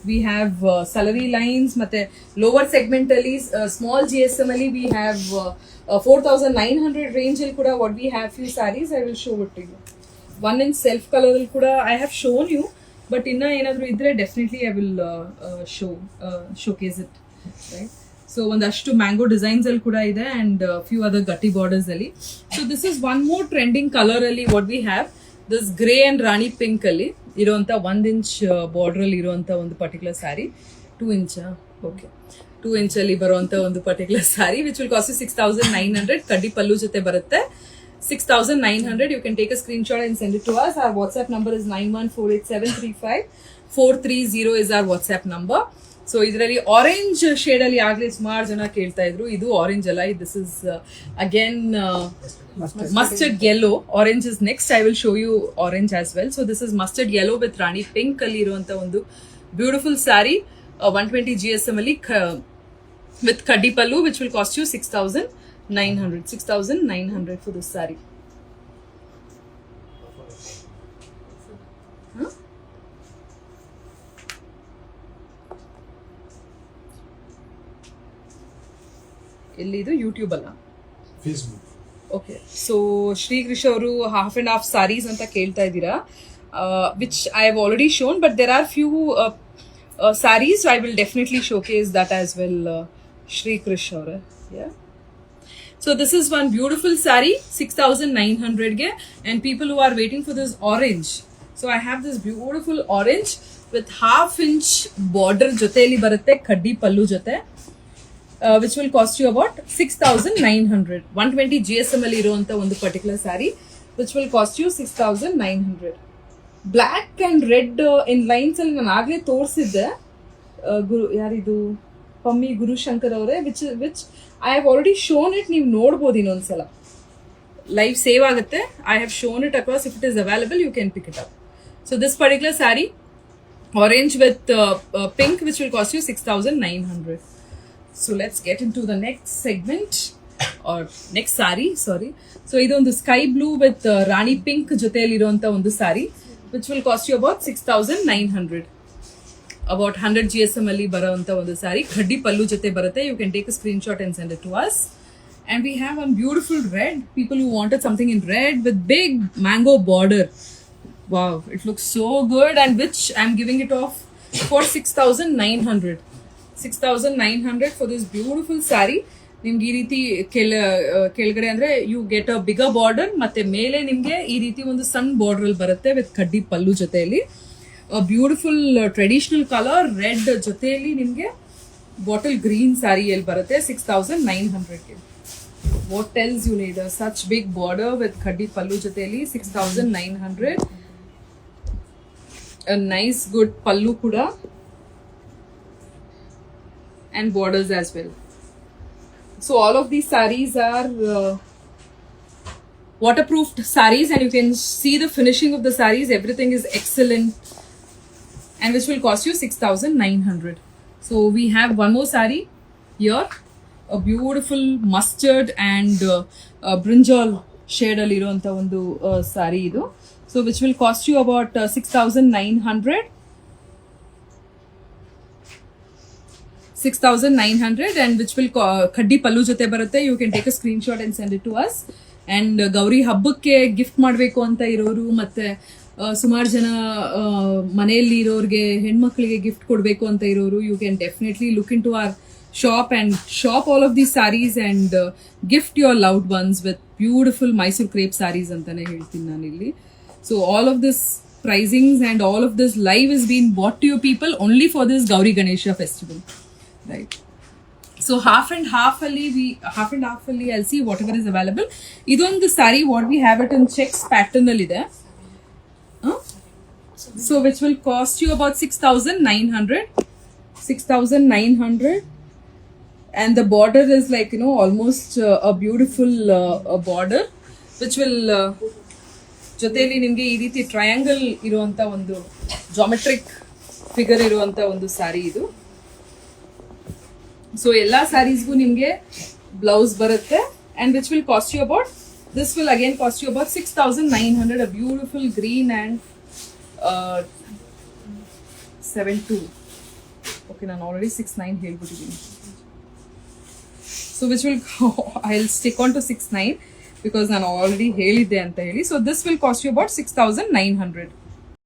we have salary lines, ಮತ್ತೆ lower segment ಅಲ್ಲಿ small GSM ಅಲ್ಲಿ we have 4,900 range ಅಲ್ಲಿ ಕೂಡ what we have few sarees. I will show it to you. One in self color ಅಲ್ಲಿ ಕೂಡ I have shown you, but inna ಏನಾದರೂ ಇದ್ರೆ definitely I will showcase it, right? So ಒಂದಷ್ಟು mango designs ಅಲ್ಲಿ ಕೂಡ ಇದೆ ಅಂಡ್ ಫ್ಯೂ ಅದರ್ ಗಟ್ಟಿ borders ಅಲ್ಲಿ. So this is one more trending colour ಅಲ್ಲಿ what we have this grey and rani pink ಅಲ್ಲಿ ಇರುವಂತ 1 ಇಂಚ್ ಬಾರ್ಡರ್ ಅಲ್ಲಿ ಇರುವಂತ ಒಂದು particular sari. 2 inch okay 2 inch ಅಲ್ಲಿ ಬರುವಂತ ಒಂದು particular sari which will cost 6,900. ಕಡ್ಡಿ ಪಲ್ಲು ಜೊತೆ ಬರುತ್ತೆ 6,900. You can take a screenshot and send it to us. Our WhatsApp number is 9148735430 is our WhatsApp number. So ಇದರಲ್ಲಿ ಆರೆಂಜ್ ಶೇಡ್ ಅಲ್ಲಿ ಆಗ್ಲೇ ಸುಮಾರು ಜನ ಕೇಳ್ತಾ ಇದ್ರು. ಇದು ಆರೆಂಜ್ ಅಲ್ಲ, this is again mustard yellow. Orange is next. I will show you orange as well. So this is mustard yellow with rani pink ಅಲ್ಲಿ ಇರುವಂತ ಒಂದು ಬ್ಯೂಟಿಫುಲ್ ಸ್ಯಾರಿ 120 GSM ಅಲ್ಲಿ ವಿತ್ ಕಡ್ಡಿ pallu which will cost you 6,900 for this saree. ಎಲ್ಲಿದು YouTube ಅಲ್ಲ, Facebook. Okay, so Shri Krish ಅವರು half and half saris ಅಂತ ಕೇಳ್ತಾ ಇದ್ದೀರಾ, which I have already shown, but there are few saris. I will definitely showcase that as well, Shri Krish ಅವರೇ. So this is one beautiful saree 6,900 ge, and people who are waiting for this orange. So I have this beautiful orange with half inch border joteli barutte khaddi pallu jote, which will cost you about 6,900. 120 GSM ಅಲ್ಲಿ ಇರುವಂತ ಒಂದು particular sari which will cost you 6,900. Black and red in lines ಅಲ್ಲಿ ನಾನು ಆಗ್ಲೇ ತೋರಿಸಿದ್ದೆ. ಯಾರಿದು ಪಮ್ಮಿ ಗುರುಶಂಕರ್ ಅವರೇ, which I have already shown it. ನೀವು ನೋಡ್ಬೋದು ಇನ್ನೊಂದ್ಸಲ, ಲೈವ್ ಸೇವ್ ಆಗುತ್ತೆ. I have shown it across. If it is available you can pick it up. So this particular sari orange with pink which will cost you 6,900. So let's get into the next segment or next saree, sorry. So idondu sky blue with rani pink joteli iruanta ondu saree which will cost you about 6,900. About 100 GSM alli baruvanta ondu saree khaddi pallu jote barutte. You can take a screenshot and send it to us. And we have one beautiful red. People who wanted something in red with big mango border. Wow, it looks so good, and which I'm giving it off for 6,900. 6,900 for this beautiful saree. ನಿಮ್ಗೆ ಈ ರೀತಿ ಕೆಳಗಡೆ ಅಂದ್ರೆ you get a bigger border, ಮತ್ತೆ ಮೇಲೆ ನಿಮ್ಗೆ ಈ ರೀತಿ ಒಂದು ಸಣ್ಣ ಬಾರ್ಡರ್ ಅಲ್ಲಿ ಬರುತ್ತೆ ವಿತ್ ಕಡ್ಡಿ ಪಲ್ಲು ಜೊತೆಯಲ್ಲಿ. ಬ್ಯೂಟಿಫುಲ್ ಟ್ರೆಡಿಷನಲ್ ಕಲರ್ ರೆಡ್ ಜೊತೆಯಲ್ಲಿ ನಿಮ್ಗೆ ಬಾಟಲ್ ಗ್ರೀನ್ ಸ್ಯಾರಿಯಲ್ಲಿ ಬರುತ್ತೆ 6,900. What tells you need such big border with ಕಡ್ಡಿ ಪಲ್ಲು ಜೊತೆಯಲ್ಲಿ 6,900. ನೈಸ್ ಗುಡ್ ಪಲ್ಲು ಕೂಡ and borders as well. So all of these sarees are waterproofed sarees, and you can see the finishing of the sarees. Everything is excellent, and which will cost you 6,900. So we have one more saree here, a beautiful mustard and brinjal shade ali iruanta ondu saree idu. So which will cost you about 6,900. 6,900 and which will khaddi pallu jote barutte. You can take a screenshot and send it to us. And Gauri ಹಬ್ಬಕ್ಕೆ gift ಮಾಡಬೇಕು ಅಂತ ಇರೋರು, ಮತ್ತೆ ಸುಮಾರು ಜನ ಮನೆಯಲ್ಲಿ ಇರೋರಿಗೆ ಹೆಣ್ಮಕ್ಳಿಗೆ ಗಿಫ್ಟ್ ಕೊಡಬೇಕು ಅಂತ ಇರೋರು, you can definitely look into our shop and shop all of these sarees and gift your loved ones with beautiful Mysore crepe sarees ಅಂತಾನೆ ಹೇಳ್ತೀನಿ ನಾನು ಇಲ್ಲಿ. So all of this pricings and all of this live is being bought to you people only for this Gauri Ganesha festival. Right. So half and half ಅಲ್ಲಿ I'll see whatever is available. ಇದೊಂದು saree what we have it in checks pattern ಅಲ್ಲಿ ಇದೆ. So which will cost you about 6,900. 6,900. And the border is like, you know, almost a beautiful border which will ಜೊತೆಯಲ್ಲಿ ನಿಮಗೆ ಈ ರೀತಿ triangle ಇರುವಂತ ಒಂದು geometric figure ಇರುವಂತ ಒಂದು ಸ್ಯಾರಿ ಇದು. ಸೊ ಎಲ್ಲಾ ಸ್ಯಾರೀಸ್ಗೂ ನಿಮ್ಗೆ ಬ್ಲೌಸ್ ಬರುತ್ತೆ and which will cost you about, this will again cost you about 6,900. A beautiful green and 7.2. Okay, ನಾನು already 6.9 ಹೇಳ್ಬಿಟ್ಟಿದ್ದೀನಿ. So which will I'll stick on to 6.9 because ನಾನು already ಹೇಳಿದ್ದೆ ಅಂತ ಹೇಳಿ. So this will cost you about 6,900.